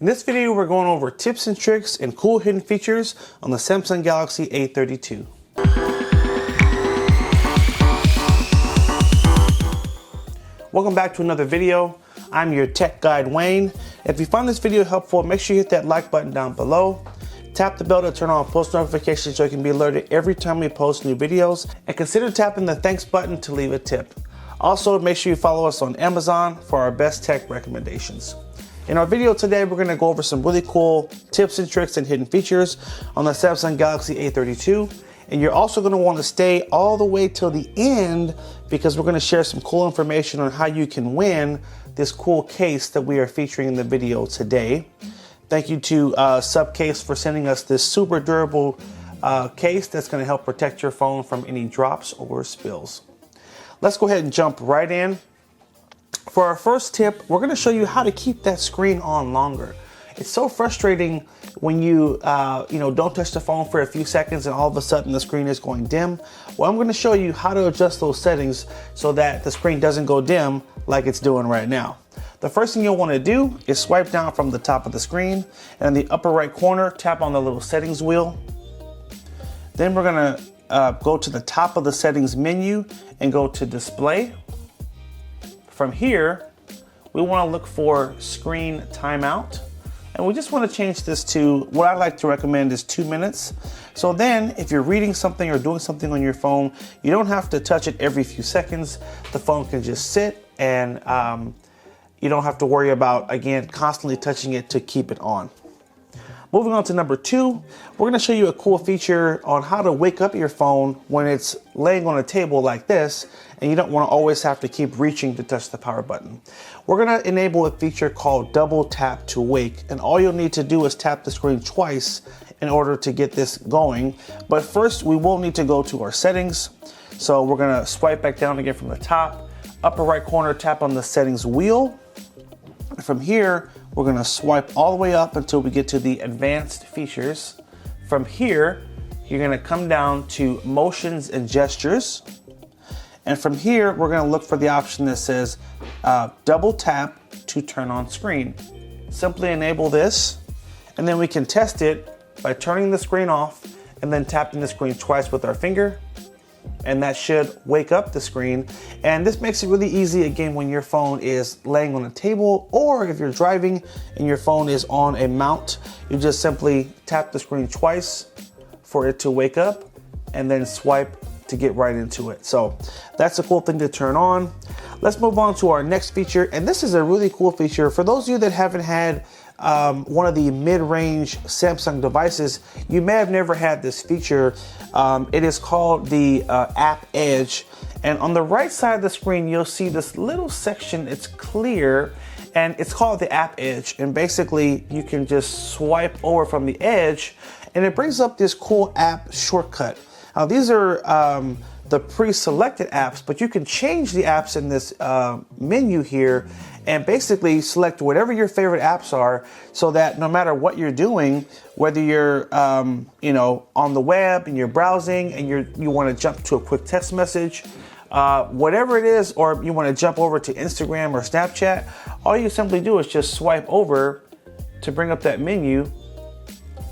In this video, we're going over tips and tricks and cool hidden features on the Samsung Galaxy A32. Welcome back to another video. I'm your tech guide, Wayne. If you found this video helpful, make sure you hit that like button down below. Tap the bell to turn on post notifications so you can be alerted every time we post new videos. And consider tapping the thanks button to leave a tip. Also, make sure you follow us on Amazon for our best tech recommendations. In our video today, we're going to go over some really cool tips and tricks and hidden features on the Samsung Galaxy A32. And you're also going to want to stay all the way till the end because we're going to share some cool information on how you can win this cool case that we are featuring in the video today. Thank you to Subcase for sending us this super durable case that's going to help protect your phone from any drops or spills. Let's go ahead and jump right in. For our first tip, we're going to show you how to keep that screen on longer. It's so frustrating when you don't touch the phone for a few seconds and all of a sudden the screen is going dim. Well, I'm going to show you how to adjust those settings so that the screen doesn't go dim like it's doing right now. The first thing you'll want to do is swipe down from the top of the screen, and in the upper right corner, tap on the little settings wheel. Then we're going to go to the top of the settings menu and go to display. From here, we want to look for screen timeout. And we just want to change this to, what I like to recommend is 2 minutes. So then if you're reading something or doing something on your phone, you don't have to touch it every few seconds. The phone can just sit and you don't have to worry about, again, constantly touching it to keep it on. Moving on to number 2, we're going to show you a cool feature on how to wake up your phone when it's laying on a table like this and you don't want to always have to keep reaching to touch the power button. We're going to enable a feature called double tap to wake, and all you'll need to do is tap the screen twice in order to get this going. But first, we will need to go to our settings. So we're going to swipe back down again from the top. Upper right corner, tap on the settings wheel. From here, we're going to swipe all the way up until we get to the advanced features. From here, you're going to come down to motions and gestures. And from here, we're going to look for the option that says double tap to turn on screen. Simply enable this, and then we can test it by turning the screen off and then tapping the screen twice with our finger. And that should wake up the screen. And this makes it really easy, again, when your phone is laying on a table, or if you're driving and your phone is on a mount, you just simply tap the screen twice for it to wake up and then swipe to get right into it. So that's a cool thing to turn on. Let's move on to our next feature. And this is a really cool feature. For those of you that haven't had one of the mid-range Samsung devices, you may have never had this feature. It is called the App Edge. And on the right side of the screen, you'll see this little section. It's clear, and it's called the App Edge. And basically, you can just swipe over from the edge, and it brings up this cool app shortcut. Now, these are the pre-selected apps, but you can change the apps in this menu here and basically select whatever your favorite apps are, so that no matter what you're doing, whether you're on the web and you're browsing and you want to jump to a quick text message, whatever it is, or you want to jump over to Instagram or Snapchat, all you simply do is just swipe over to bring up that menu.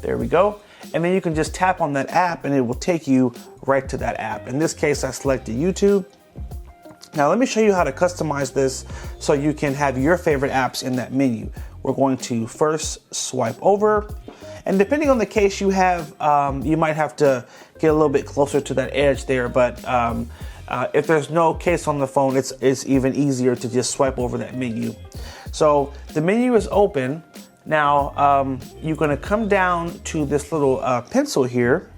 There we go. And then you can just tap on that app and it will take you right to that app. In this case, I selected YouTube. Now let me show you how to customize this so you can have your favorite apps in that menu. We're going to first swipe over, and depending on the case you have, you might have to get a little bit closer to that edge there, but if there's no case on the phone, it's even easier to just swipe over that menu. So the menu is open. Now, you're going to come down to this little pencil here,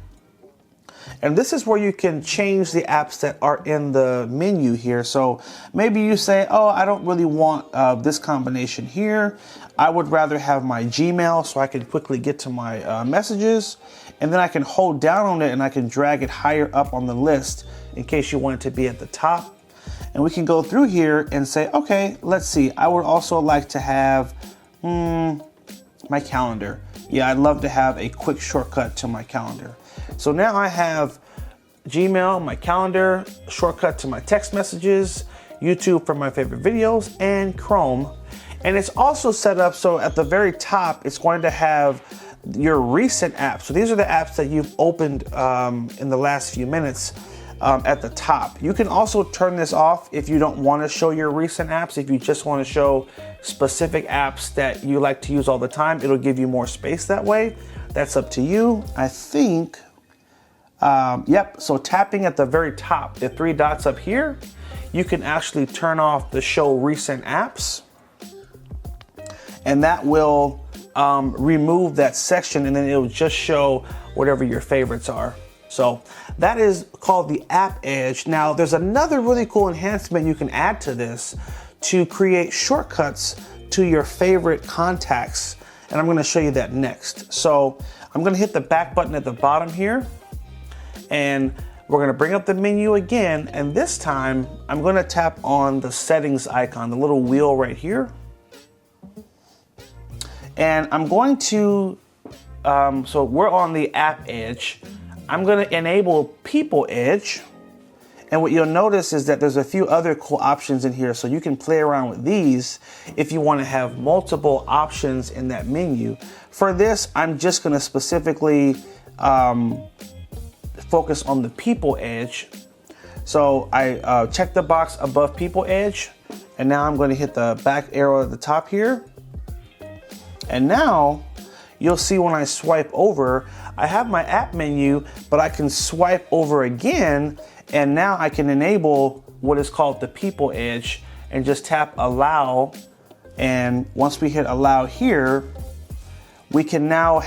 and this is where you can change the apps that are in the menu here. So maybe you say, oh, I don't really want this combination here. I would rather have my Gmail so I can quickly get to my messages, and then I can hold down on it and I can drag it higher up on the list in case you want it to be at the top. And we can go through here and say, okay, let's see. I would also like to have my calendar. Yeah, I'd love to have a quick shortcut to my calendar. So now I have Gmail, my calendar, shortcut to my text messages, YouTube for my favorite videos, and Chrome. And it's also set up so at the very top, it's going to have your recent apps. So these are the apps that you've opened in the last few minutes at the top. You can also turn this off if you don't want to show your recent apps. If you just want to show specific apps that you like to use all the time, it'll give you more space that way. That's up to you. I think, yep, so tapping at the very top, the three dots up here, you can actually turn off the show recent apps. And that will remove that section, and then it'll just show whatever your favorites are. So that is called the App Edge. Now there's another really cool enhancement you can add to this to create shortcuts to your favorite contacts. And I'm gonna show you that next. So I'm gonna hit the back button at the bottom here, and we're gonna bring up the menu again. And this time I'm gonna tap on the settings icon, the little wheel right here. And I'm going to, so we're on the App Edge. I'm gonna enable People Edge. And what you'll notice is that there's a few other cool options in here, so you can play around with these if you wanna have multiple options in that menu. For this, I'm just gonna specifically focus on the People Edge. So I check the box above People Edge, and now I'm gonna hit the back arrow at the top here. And now you'll see when I swipe over, I have my app menu, but I can swipe over again, and now I can enable what is called the People Edge and just tap allow. And once we hit allow here, we can now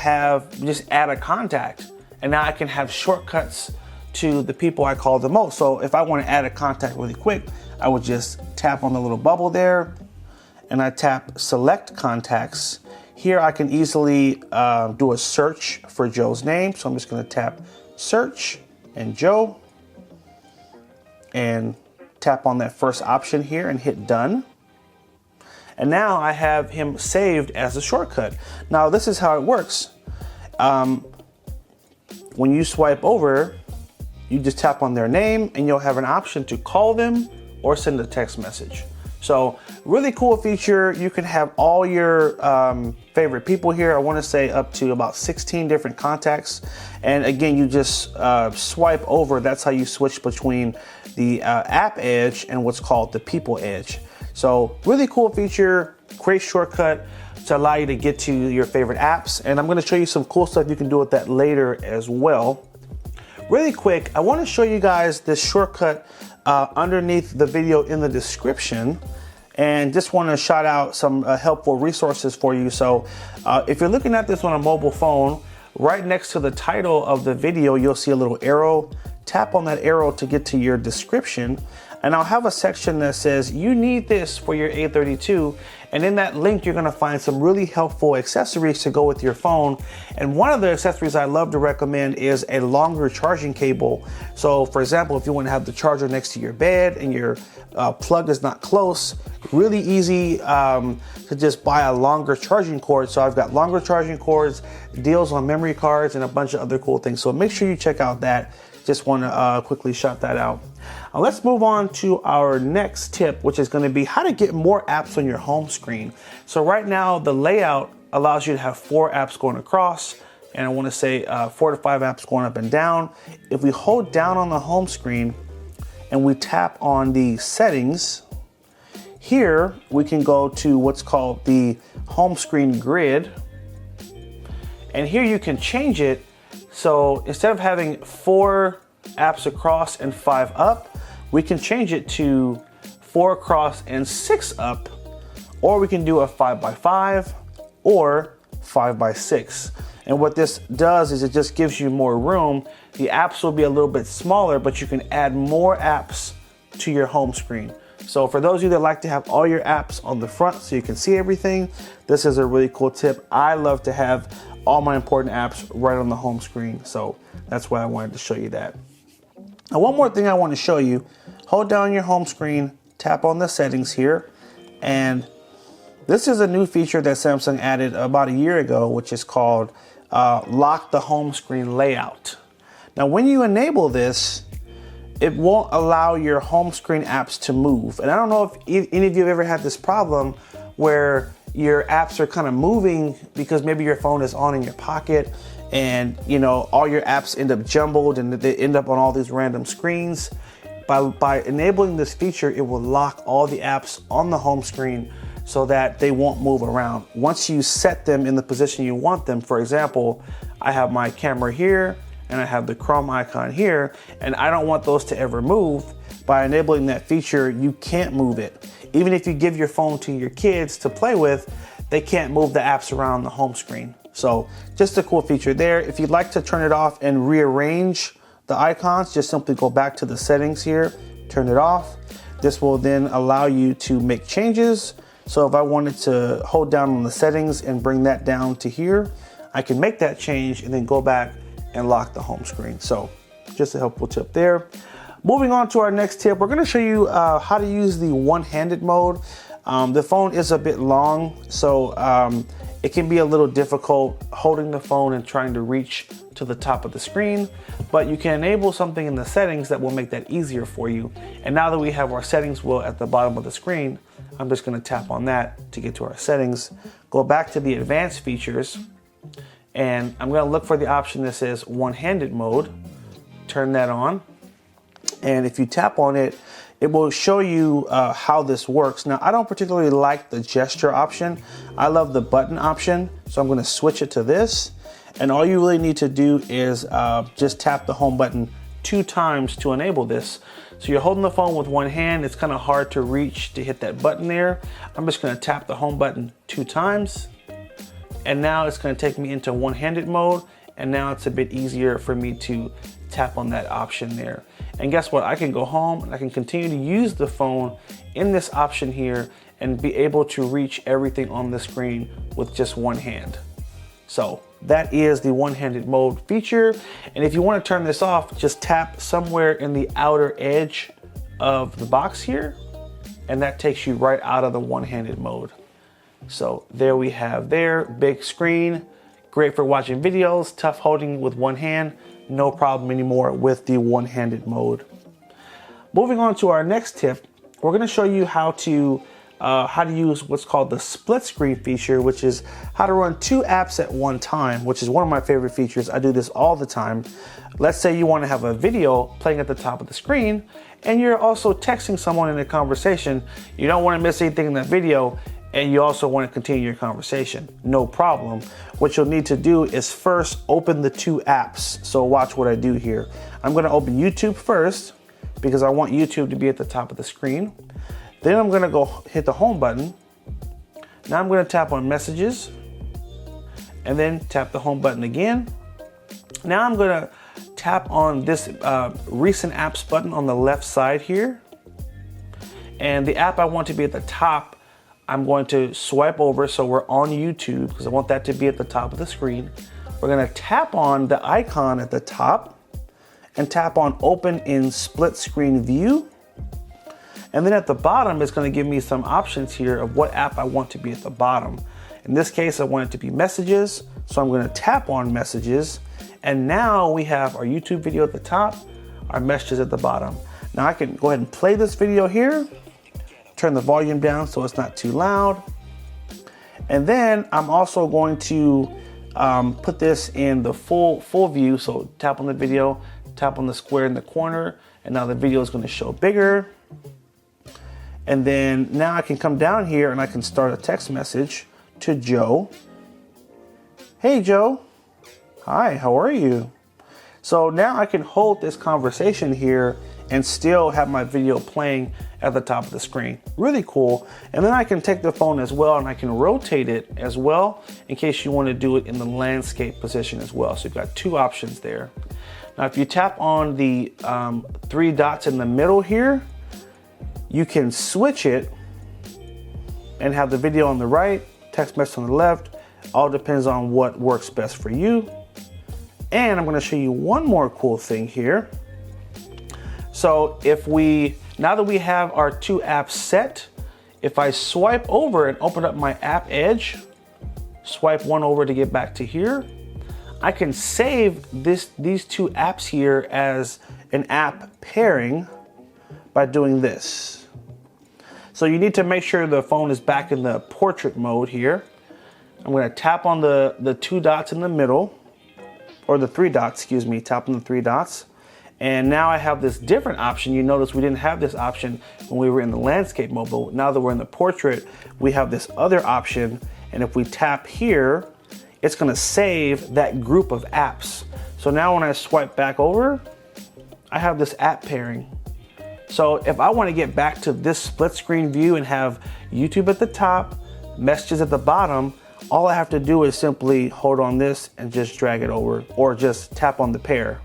just add a contact. And now I can have shortcuts to the people I call the most. So if I want to add a contact really quick, I would just tap on the little bubble there, and I tap select contacts. Here I can easily do a search for Joe's name. So I'm just gonna tap search and Joe, and tap on that first option here and hit done. And now I have him saved as a shortcut. Now this is how it works. When you swipe over, you just tap on their name and you'll have an option to call them or send a text message. So really cool feature. You can have all your favorite people here. I want to say up to about 16 different contacts. And again, you just swipe over. That's how you switch between the App Edge and what's called the People Edge. So really cool feature, great shortcut to allow you to get to your favorite apps. And I'm going to show you some cool stuff you can do with that later as well. Really quick, I want to show you guys this shortcut underneath the video in the description, and just want to shout out some helpful resources for you. So if you're looking at this on a mobile phone, right next to the title of the video, you'll see a little arrow. Tap on that arrow to get to your description, and I'll have a section that says you need this for your A32, and in that link you're going to find some really helpful accessories to go with your phone. And one of the accessories I love to recommend is a longer charging cable. So for example, if you want to have the charger next to your bed and your plug is not close, really easy to just buy a longer charging cord. So I've got longer charging cords, deals on memory cards, and a bunch of other cool things. So make sure you check out that. Just want to quickly shout that out. Now let's move on to our next tip, which is going to be how to get more apps on your home screen. So right now the layout allows you to have 4 apps going across, and I want to say 4 to 5 apps going up and down. If we hold down on the home screen and we tap on the settings, here we can go to what's called the home screen grid, and here you can change it. So instead of having 4 apps across and 5 up, we can change it to 4 across and 6 up, or we can do a 5x5 or 5x6. And what this does is it just gives you more room. The apps will be a little bit smaller, but you can add more apps to your home screen. So for those of you that like to have all your apps on the front so you can see everything, this is a really cool tip. I love to have all my important apps right on the home screen. So that's why I wanted to show you that. Now, one more thing I want to show you, hold down your home screen, tap on the settings here, and this is a new feature that Samsung added about a year ago, which is called lock the home screen layout. Now, when you enable this, it won't allow your home screen apps to move. And I don't know if any of you have ever had this problem where your apps are kind of moving because maybe your phone is on in your pocket and you know all your apps end up jumbled and they end up on all these random screens. By enabling this feature, it will lock all the apps on the home screen so that they won't move around. Once you set them in the position you want them, for example, I have my camera here and I have the Chrome icon here, and I don't want those to ever move. By enabling that feature, you can't move it. Even if you give your phone to your kids to play with, they can't move the apps around the home screen. So just a cool feature there. If you'd like to turn it off and rearrange the icons, just simply go back to the settings here, turn it off. This will then allow you to make changes. So if I wanted to hold down on the settings and bring that down to here, I can make that change and then go back and lock the home screen. So just a helpful tip there. Moving on to our next tip, we're gonna show you how to use the one-handed mode. The phone is a bit long, so it can be a little difficult holding the phone and trying to reach to the top of the screen, but you can enable something in the settings that will make that easier for you. And now that we have our settings wheel at the bottom of the screen, I'm just gonna tap on that to get to our settings, go back to the advanced features, and I'm gonna look for the option that says one-handed mode, turn that on. And if you tap on it, it will show you how this works. Now, I don't particularly like the gesture option. I love the button option. So I'm gonna switch it to this. And all you really need to do is just tap the home button 2 times to enable this. So you're holding the phone with one hand. It's kind of hard to reach to hit that button there. I'm just gonna tap the home button 2 times. And now it's gonna take me into one-handed mode. And now it's a bit easier for me to tap on that option there. And guess what? I can go home and I can continue to use the phone in this option here and be able to reach everything on the screen with just one hand. So that is the one-handed mode feature. And if you want to turn this off, just tap somewhere in the outer edge of the box here, and that takes you right out of the one-handed mode. So there we have there, big screen, great for watching videos, tough holding with one hand, no problem anymore with the one-handed mode. Moving on to our next tip, we're going to show you how to use what's called the split screen feature, which is how to run 2 apps at one time, which is one of my favorite features. I do this all the time. Let's say you want to have a video playing at the top of the screen and you're also texting someone in a conversation. You don't want to miss anything in that video, and you also want to continue your conversation. No problem. What you'll need to do is first open the 2 apps. So watch what I do here. I'm going to open YouTube first because I want YouTube to be at the top of the screen. Then I'm going to go hit the home button. Now I'm going to tap on messages and then tap the home button again. Now I'm going to tap on this recent apps button on the left side here. And the app I want to be at the top, I'm going to swipe over so we're on YouTube because I want that to be at the top of the screen. We're going to tap on the icon at the top and tap on open in split screen view. And then at the bottom, it's going to give me some options here of what app I want to be at the bottom. In this case, I want it to be messages. So I'm going to tap on messages. And now we have our YouTube video at the top, our messages at the bottom. Now I can go ahead and play this video here. Turn the volume down so it's not too loud. And then I'm also going to put this in the full view. So tap on the video, tap on the square in the corner, and now the video is going to show bigger. And then now I can come down here and I can start a text message to Joe. Hey Joe, hi, how are you? So now I can hold this conversation here and still have my video playing at the top of the screen. Really cool. And then I can take the phone as well and I can rotate it as well in case you want to do it in the landscape position as well. So you've got 2 options there. Now if you tap on the 3 dots in the middle here, you can switch it and have the video on the right, text message on the left. All depends on what works best for you. And I'm going to show you one more cool thing here. So now that we have our 2 apps set, if I swipe over and open up my app edge, swipe one over to get back to here, I can save these 2 apps here as an app pairing by doing this. So So you need to make sure the phone is back in the portrait mode here. I'm going to tap on the 2 dots in the middle, or the 3 dots, excuse me, tap on the 3 dots. And now I have this different option. You notice we didn't have this option when we were in the landscape mode, but now that we're in the portrait, we have this other option. And if we tap here, it's going to save that group of apps. So now when I swipe back over, I have this app pairing. So if I want to get back to this split screen view and have YouTube at the top, messages at the bottom, all I have to do is simply hold on this and just drag it over, or just tap on the pair,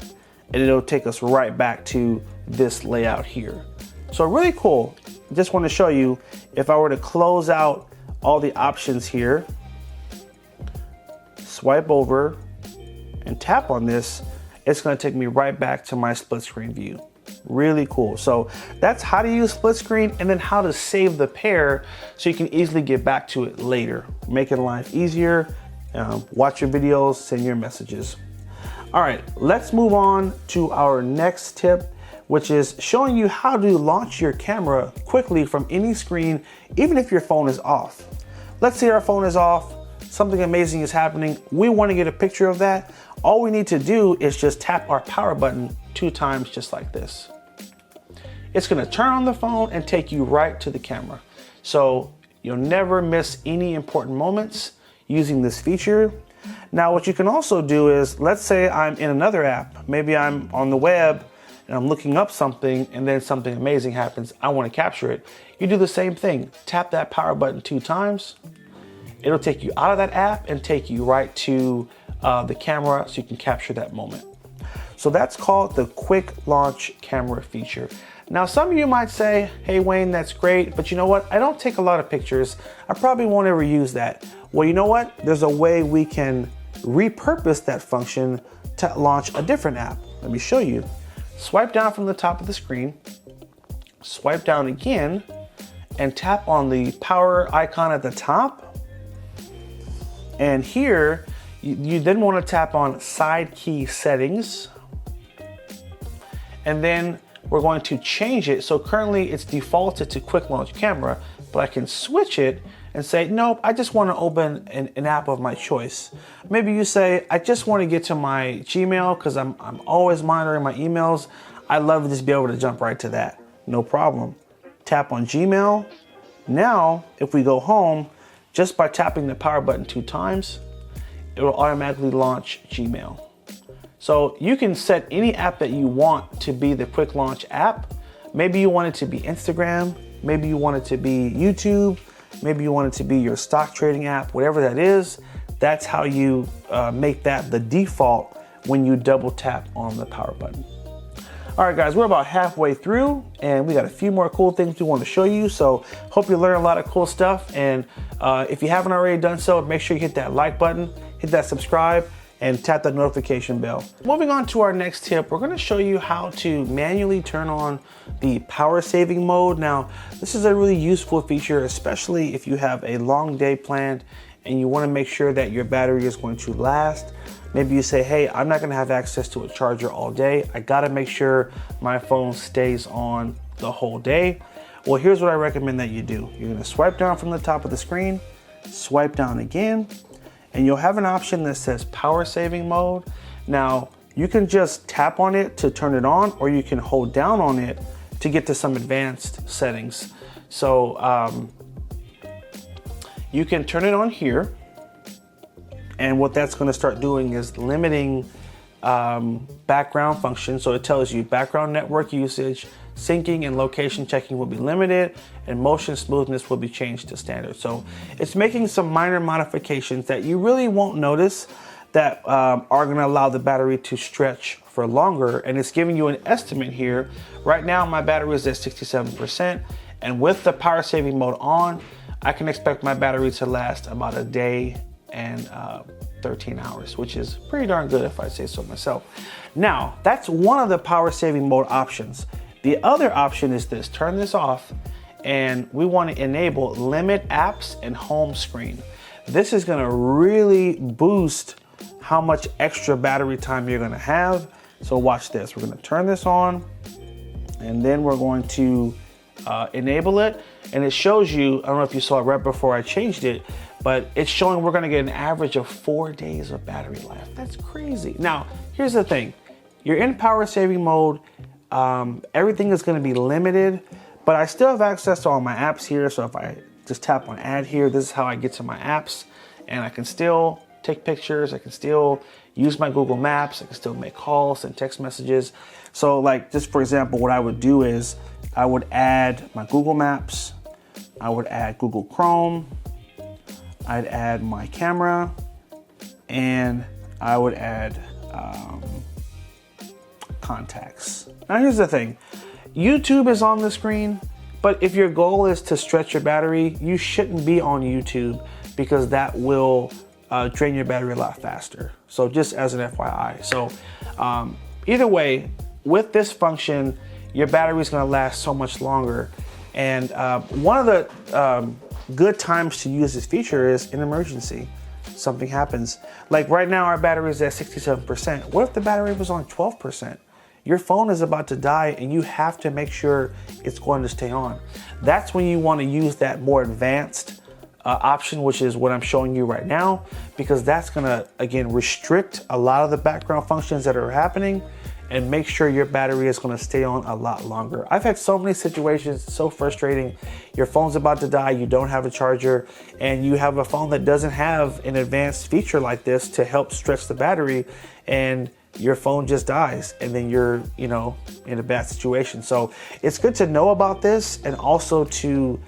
and it'll take us right back to this layout here. So really cool. Just want to show you, if I were to close out all the options here, swipe over and tap on this, it's going to take me right back to my split screen view. Really cool. So that's how to use split screen, and then how to save the pair so you can easily get back to it later, making life easier, watch your videos, send your messages. All right, let's move on to our next tip, which is showing you how to launch your camera quickly from any screen, even if your phone is off. Let's say our phone is off, something amazing is happening, we want to get a picture of that. All we need to do is just tap our power button 2 times, just like this. It's going to turn on the phone and take you right to the camera. So you'll never miss any important moments using this feature. Now what you can also do is, let's say I'm in another app, maybe I'm on the web and I'm looking up something, and then something amazing happens, I want to capture it. You do the same thing, tap that power button 2 times. It'll take you out of that app and take you right to the camera so you can capture that moment. So that's called the quick launch camera feature. Now some of you might say, hey Wayne, that's great, but you know what? I don't take a lot of pictures. I probably won't ever use that. Well, you know what? There's a way we can repurpose that function to launch a different app. Let me show you. Swipe down from the top of the screen, swipe down again, and tap on the power icon at the top. And here, you then want to tap on side key settings. And then we're going to change it. So currently it's defaulted to quick launch camera, but I can switch it and say, nope, I just want to open an app of my choice. Maybe you say, I just want to get to my Gmail because I'm always monitoring my emails. I love to just be able to jump right to that. No problem. Tap on Gmail. Now, if we go home, just by tapping the power button 2 times, it will automatically launch Gmail. So you can set any app that you want to be the quick launch app. Maybe you want it to be Instagram, maybe you want it to be YouTube, maybe you want it to be your stock trading app, whatever that is. That's how you make that the default when you double tap on the power button. All right guys, we're about halfway through and we got a few more cool things we want to show you. So hope you learned a lot of cool stuff. And if you haven't already done so, make sure you hit that like button, hit that subscribe, and tap that notification bell. Moving on to our next tip, we're gonna show you how to manually turn on the power saving mode. Now, this is a really useful feature, especially if you have a long day planned and you wanna make sure that your battery is going to last. Maybe you say, hey, I'm not gonna have access to a charger all day. I gotta make sure my phone stays on the whole day. Well, here's what I recommend that you do. You're gonna swipe down from the top of the screen, swipe down again, and you'll have an option that says power saving mode. Now, you can just tap on it to turn it on, or you can hold down on it to get to some advanced settings. So you can turn it on here, and what that's gonna start doing is limiting background functions. So it tells you background network usage, syncing and location checking will be limited, and motion smoothness will be changed to standard. So it's making some minor modifications that you really won't notice that are gonna allow the battery to stretch for longer. And it's giving you an estimate here. Right now, my battery is at 67%. And with the power saving mode on, I can expect my battery to last about a day and 13 hours, which is pretty darn good if I say so myself. Now, that's one of the power saving mode options. The other option is this, turn this off, and we want to enable limit apps and home screen. This is going to really boost how much extra battery time you're going to have. So watch this, we're going to turn this on, and then we're going to enable it. and it shows you, I don't know if you saw it right before I changed it, but it's showing we're gonna get an average of 4 days of battery life. That's crazy. Now, here's the thing. You're in power saving mode. Everything is gonna be limited, but I still have access to all my apps here. So if I just tap on add here, this is how I get to my apps, and I can still take pictures. I can still use my Google Maps. I can still make calls and text messages. So like, just for example, what I would do is I would add my Google Maps. I would add Google Chrome. I'd add my camera, and I would add contacts. Now here's the thing. YouTube is on the screen, but if your goal is to stretch your battery, you shouldn't be on YouTube because that will drain your battery a lot faster. So just as an FYI. So either way, with this function, your battery is going to last so much longer. And one of the good times to use this feature is in emergency. Something happens. Like right now, our battery is at 67%. What if the battery was on 12%? Your phone is about to die and you have to make sure it's going to stay on. That's when you want to use that more advanced option, which is what I'm showing you right now, because that's gonna, again, restrict a lot of the background functions that are happening and make sure your battery is gonna stay on a lot longer. I've had so many situations, so frustrating. Your phone's about to die, you don't have a charger, and you have a phone that doesn't have an advanced feature like this to help stretch the battery, and your phone just dies, and then you're, in a bad situation. So it's good to know about this, and also to,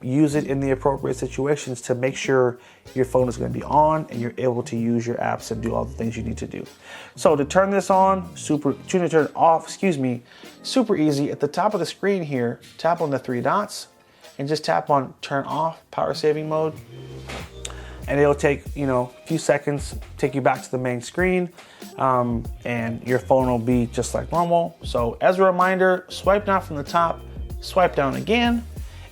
use it in the appropriate situations to make sure your phone is going to be on and you're able to use your apps and do all the things you need to do. So to turn this on, turn it off, super easy. At the top of the screen here, tap on the 3 dots and just tap on turn off power saving mode. And it'll take, a few seconds, take you back to the main screen, and your phone will be just like normal. So as a reminder, swipe down from the top, swipe down again,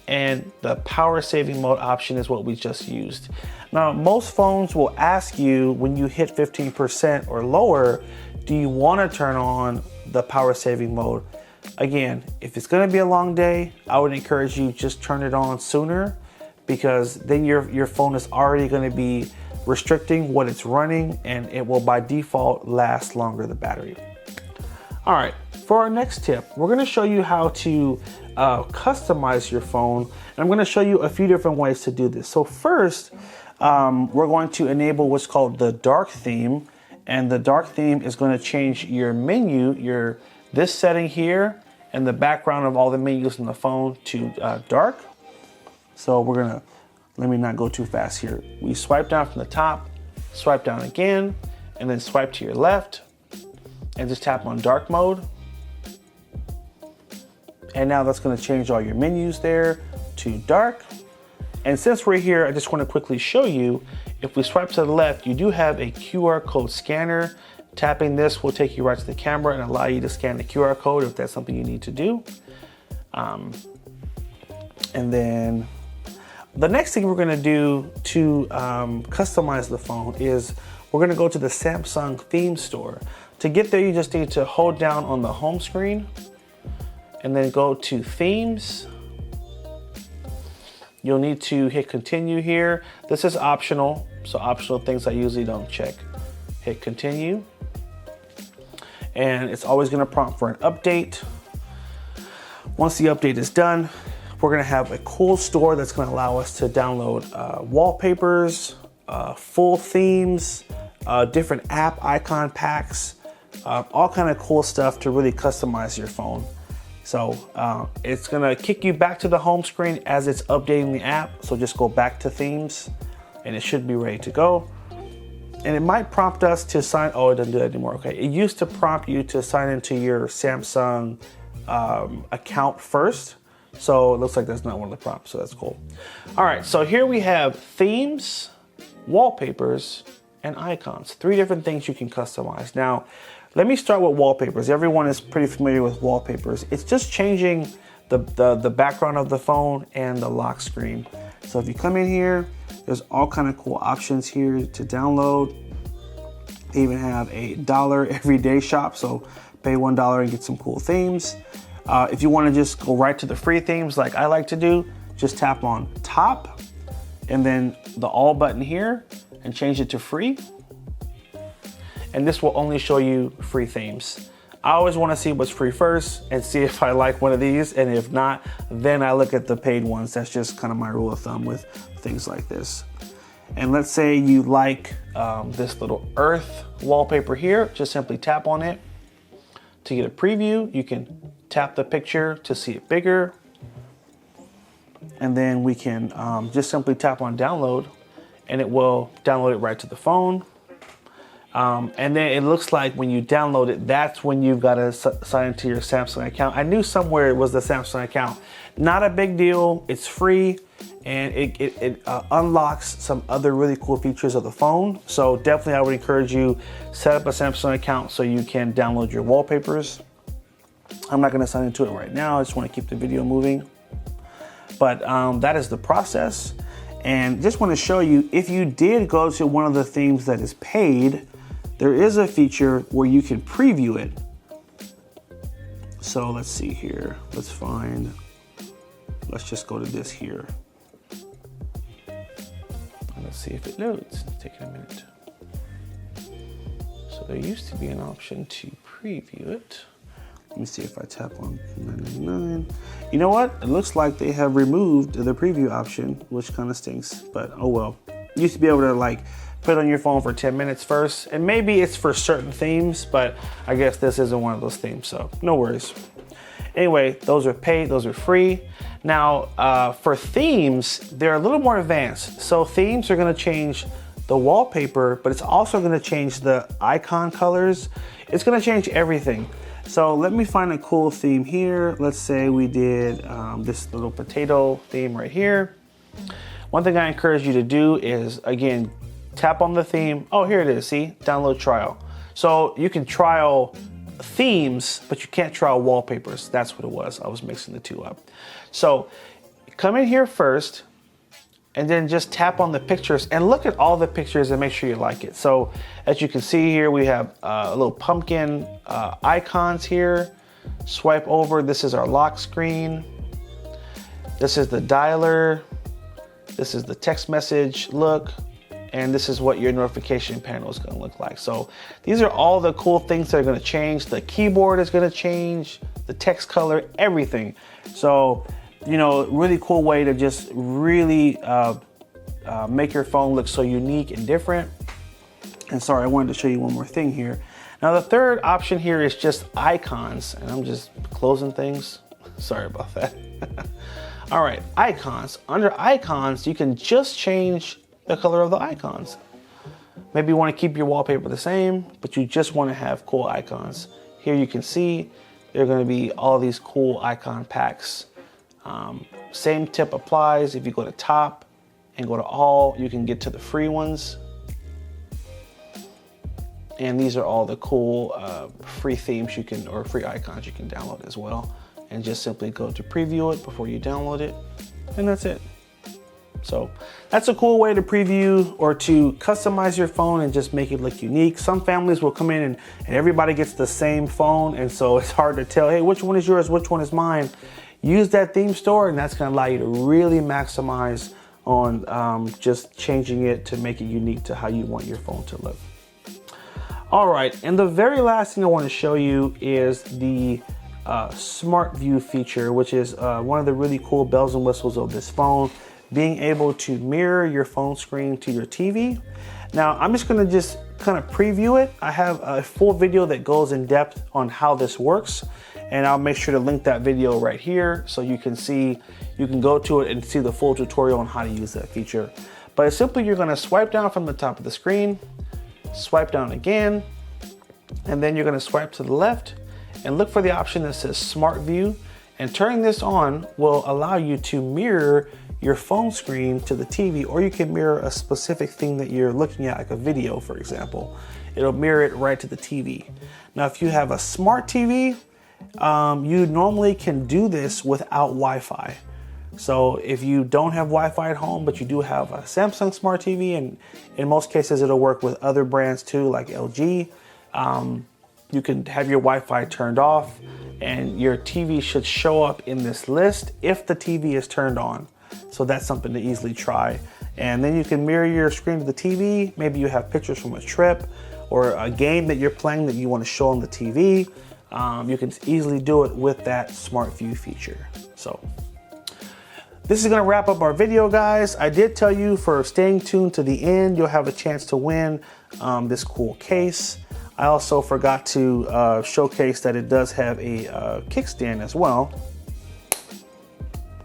and the power saving mode option is what we just used. Now, most phones will ask you when you hit 15% or lower, do you want to turn on the power saving mode? Again, if it's going to be a long day, I would encourage you just turn it on sooner, because then your phone is already going to be restricting what it's running, and it will by default last longer, the battery. All right, for our next tip, we're going to show you how to customize your phone, and I'm going to show you a few different ways to do this. So first, we're going to enable what's called the dark theme, and the dark theme is going to change your menu, this setting here, and the background of all the menus in the phone to dark. So we're gonna, let me not go too fast here. We swipe down from the top, swipe down again, and then swipe to your left, and just tap on dark mode. And now that's gonna change all your menus there to dark. And since we're here, I just wanna quickly show you, if we swipe to the left, you do have a QR code scanner. Tapping this will take you right to the camera and allow you to scan the QR code if that's something you need to do. And then the next thing we're gonna do to customize the phone is we're gonna go to the Samsung theme store. To get there, you just need to hold down on the home screen and then go to themes. You'll need to hit continue here. This is optional, so optional things I usually don't check. Hit continue. And it's always gonna prompt for an update. Once the update is done, we're gonna have a cool store that's gonna allow us to download wallpapers, full themes, different app icon packs, all kind of cool stuff to really customize your phone. So it's gonna kick you back to the home screen as it's updating the app. So just go back to themes and it should be ready to go. And it might prompt us to sign, oh, it doesn't do that anymore, okay. It used to prompt you to sign into your Samsung account first. So it looks like that's not one of the prompts, so that's cool. All right, so here we have themes, wallpapers, and icons. 3 different things you can customize. Now, let me start with wallpapers. Everyone is pretty familiar with wallpapers. It's just changing the background of the phone and the lock screen. So if you come in here, there's all kind of cool options here to download. They even have a $1 everyday shop, so pay $1 and get some cool themes. If you want to just go right to the free themes like I like to do, just tap on top and then the all button here and change it to free. And this will only show you free themes. I always want to see what's free first and see if I like one of these, and if not, then I look at the paid ones. That's just kind of my rule of thumb with things like this. And let's say you like this little earth wallpaper here, just simply tap on it to get a preview. You can tap the picture to see it bigger. And then we can just simply tap on download and it will download it right to the phone. And then it looks like when you download it, that's when you've got to sign into your Samsung account. I knew somewhere it was the Samsung account. Not a big deal. It's free and it unlocks some other really cool features of the phone. So definitely I would encourage you, set up a Samsung account so you can download your wallpapers. I'm not going to sign into it right now. I just want to keep the video moving. But that is the process. And just want to show you, if you did go to one of the themes that is paid, there is a feature where you can preview it. So let's see here. Let's just go to this here. And let's see if it loads. It's taking a minute. So there used to be an option to preview it. Let me see if I tap on 999. You know what? It looks like they have removed the preview option, which kind of stinks, but oh well. You used to be able to like put it on your phone for 10 minutes first, and maybe it's for certain themes, but I guess this isn't one of those themes, so no worries. Anyway, those are paid, those are free. Now, for themes, they're a little more advanced. So themes are gonna change the wallpaper, but it's also gonna change the icon colors. It's gonna change everything. So let me find a cool theme here. Let's say we did this little potato theme right here. One thing I encourage you to do is, again, tap on the theme. Oh, here it is, see? Download trial. So you can trial themes, but you can't trial wallpapers. That's what it was. I was mixing the two up. So come in here first, and then just tap on the pictures and look at all the pictures and make sure you like it. So as you can see here, we have a little pumpkin icons here. Swipe over, this is our lock screen. This is the dialer. This is the text message look. And this is what your notification panel is gonna look like. So these are all the cool things that are gonna change. The keyboard is gonna change, the text color, everything. So, you know, really cool way to just really make your phone look so unique and different. And sorry, I wanted to show you one more thing here. Now the third option here is just icons, and I'm just closing things. Sorry about that. All right, icons. Under icons, you can just change the color of the icons. Maybe you want to keep your wallpaper the same, but you just want to have cool icons. Here you can see there are going to be all these cool icon packs. Same tip applies. If you go to top and go to all, you can get to the free ones. And these are all the cool free themes you can, or free icons you can download as well. And just simply go to preview it before you download it. And that's it. So that's a cool way to preview or to customize your phone and just make it look unique. Some families will come in and everybody gets the same phone. And so it's hard to tell, hey, which one is yours? Which one is mine? Use that theme store, and that's gonna allow you to really maximize on just changing it to make it unique to how you want your phone to look. All right, and the very last thing I want to show you is the Smart View feature, which is one of the really cool bells and whistles of this phone, being able to mirror your phone screen to your TV. Now, I'm just gonna just kind of preview it. I have a full video that goes in depth on how this works, and I'll make sure to link that video right here so you can see, you can go to it and see the full tutorial on how to use that feature. But it's simply, you're gonna swipe down from the top of the screen, swipe down again, and then you're gonna swipe to the left and look for the option that says Smart View, and turning this on will allow you to mirror your phone screen to the TV, or you can mirror a specific thing that you're looking at, like a video, for example. It'll mirror it right to the TV. Now, if you have a smart TV, you normally can do this without Wi-Fi. So if you don't have Wi-Fi at home, but you do have a Samsung Smart TV, and in most cases it'll work with other brands too, like LG, you can have your Wi-Fi turned off, and your TV should show up in this list if the TV is turned on. So that's something to easily try. And then you can mirror your screen to the TV. Maybe you have pictures from a trip or a game that you're playing that you want to show on the TV. You can easily do it with that Smart View feature. So this is going to wrap up our video, guys. I did tell you, for staying tuned to the end, you'll have a chance to win this cool case. I also forgot to showcase that it does have a kickstand as well,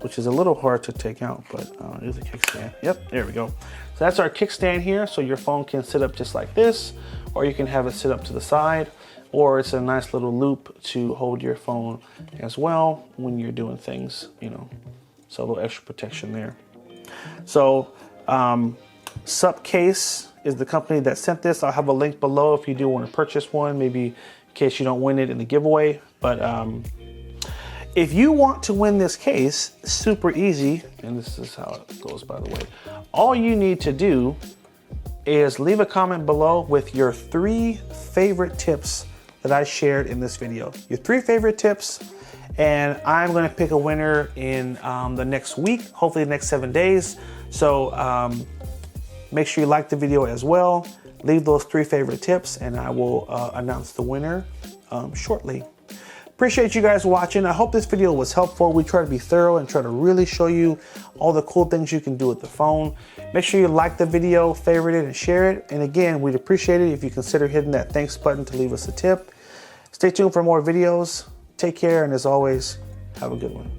which is a little hard to take out, but here's a kickstand. Yep, there we go. So that's our kickstand here. So your phone can sit up just like this, or you can have it sit up to the side, or it's a nice little loop to hold your phone as well when you're doing things, you know, so a little extra protection there. So Supcase is the company that sent this. I'll have a link below if you do want to purchase one, maybe in case you don't win it in the giveaway. But if you want to win this case, super easy, and this is how it goes, by the way. All you need to do is leave a comment below with your 3 favorite tips that I shared in this video. Your 3 favorite tips, and I'm gonna pick a winner in the next week, hopefully the next 7 days. So make sure you like the video as well. Leave those 3 favorite tips, and I will announce the winner shortly. Appreciate you guys watching. I hope this video was helpful. We try to be thorough and try to really show you all the cool things you can do with the phone. Make sure you like the video, favorite it, and share it. And again, we'd appreciate it if you consider hitting that thanks button to leave us a tip. Stay tuned for more videos. Take care, and as always, have a good one.